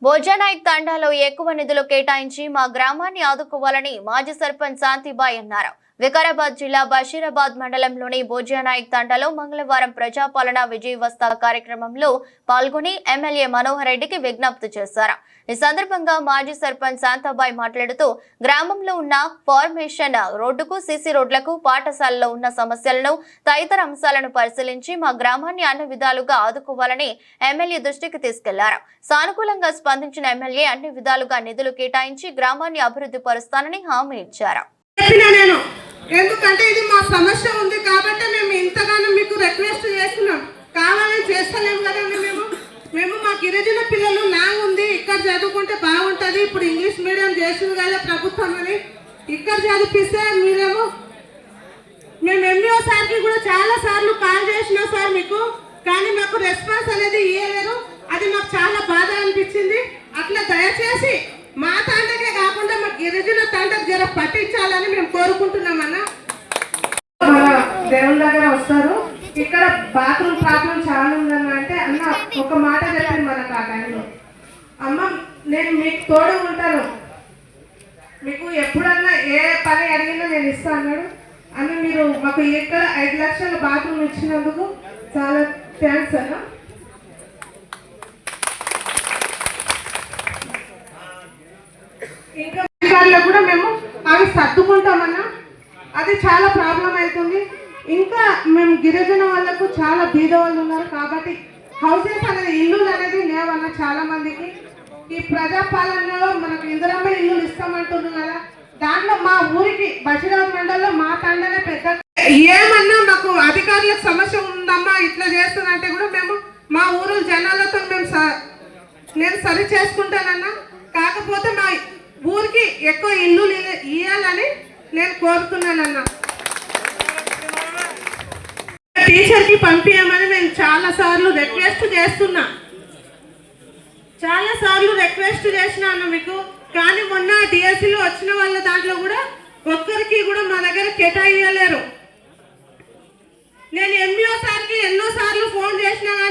భోజనాయక్ తండాలో ఎక్కువ నిధులు కేటాయించి మా గ్రామాన్ని ఆదుకోవాలని మాజీ సర్పంచ్ శాంతిబాయ్ అన్నారు. వికారాబాద్ జిల్లా బషీరాబాద్ మండలంలోని భోజనాయక్ తండాలో మంగళవారం ప్రజాపాలన విజయవస్త కార్యక్రమంలో పాల్గొని ఎమ్మెల్యే మనోహర్ రెడ్డికి విజ్ఞప్తి చేశారు. ఈ సందర్భంగా మాజీ సర్పంచ్ శాంతాబాయ్ మాట్లాడుతూ గ్రామంలో ఉన్న ఫార్మేషన్ రోడ్డుకు, సీసీ రోడ్లకు, పాఠశాలలో ఉన్న సమస్యలను, తదితర అంశాలను పరిశీలించి మా గ్రామాన్ని అన్ని విధాలుగా ఆదుకోవాలని ఎమ్మెల్యే దృష్టికి తీసుకెళ్లారు. సానుకూలంగా స్పందించిన ఎమ్మెల్యే అన్ని విధాలుగా నిధులు కేటాయించి గ్రామాన్ని అభివృద్ధి పరుస్తానని హామీ ఇచ్చారు. ఎందుకంటే ఇది మా సమస్య ఉంది కాబట్టి మేము ఇంతగానో మీకు రిక్వెస్ట్ చేస్తున్నాం. కావాలని చేస్తలేము కదండి. మేము మా గిరిజన పిల్లలు లాంగ్ ఉంది, ఇక్కడ చదువుకుంటే బాగుంటుంది, ఇప్పుడు ఇంగ్లీష్ మీడియం చేసింది కదా ప్రభుత్వం అని, ఇక్కడ చదివిస్తే మీరేమో మేము ఎంఈఓ సార్కి కూడా చాలా సార్లు కాల్ చేసినా సార్ మీకు, కానీ మాకు రెస్పాన్స్ అనేది ఇవ్వలేరు. అది మాకు చాలా బాధ అనిపించింది. అట్లా దయచేసి మా తండకే కాకుండా మా గిరిజన తండకు జర పట్టించాలని మేము కోరుకుంటున్నామన్నా. మన దేవుని దగ్గర వస్తారు, ఇక్కడ బాత్రూమ్ ప్రాబ్లం చాలా ఉందన్న అంటే అన్న ఒక మాట చెప్పింది మనకు ఆ టైంలో, అమ్మ నేను మీకు తోడు ఉంటాను, మీకు ఎప్పుడన్నా ఏ పని అడిగినా నేను ఇస్తాను అన్నాడు. అని మీరు మాకు ఇక్కడ 5 లక్షల బాత్రూమ్ ఇచ్చినందుకు చాలా థ్యాంక్స్ అన్న. ఇంకా కూడా మేము అవి సర్దుకుంటామన్నా, అది చాలా ప్రాబ్లం అవుతుంది. ఇంకా మేము గిరిజన వాళ్ళకు చాలా బీద వాళ్ళు ఉన్నారు కాబట్టి హౌసెస్ అనేది, ఇల్లులు అనేది లేవన్న చాలా మందికి. ఈ ప్రజాపాలనలో మనకు ఇందిరమ్మ ఇల్లులు ఇస్తామంటున్నాం కదా, దాంట్లో మా ఊరికి బషీరాబాద్ మండలంలో మా తండనే పెద్ద. ఏమన్నా మాకు అధికారులకు సమస్య ఉందమ్మా ఇట్లా చేస్తుందంటే కూడా మేము మా ఊరు జనాలతో నేను సరి చేసుకుంటానన్నా. కాకపోతే మా ఊరికి ఎక్కువ ఇల్లు ఇవ్వాలని నేను కోరుతున్నానన్నా. టీచర్కి పంపించమని మేము చాలా సార్లు రిక్వెస్ట్ చేసినాను మీకు, కానీ మొన్న డిఎస్సీలో వచ్చిన వాళ్ళ దాంట్లో కూడా ఒక్కరికి కూడా మా దగ్గర కేటాయించలేరు. నేను ఎంఈఓ సార్కి ఎన్నోసార్లు ఫోన్ చేసినా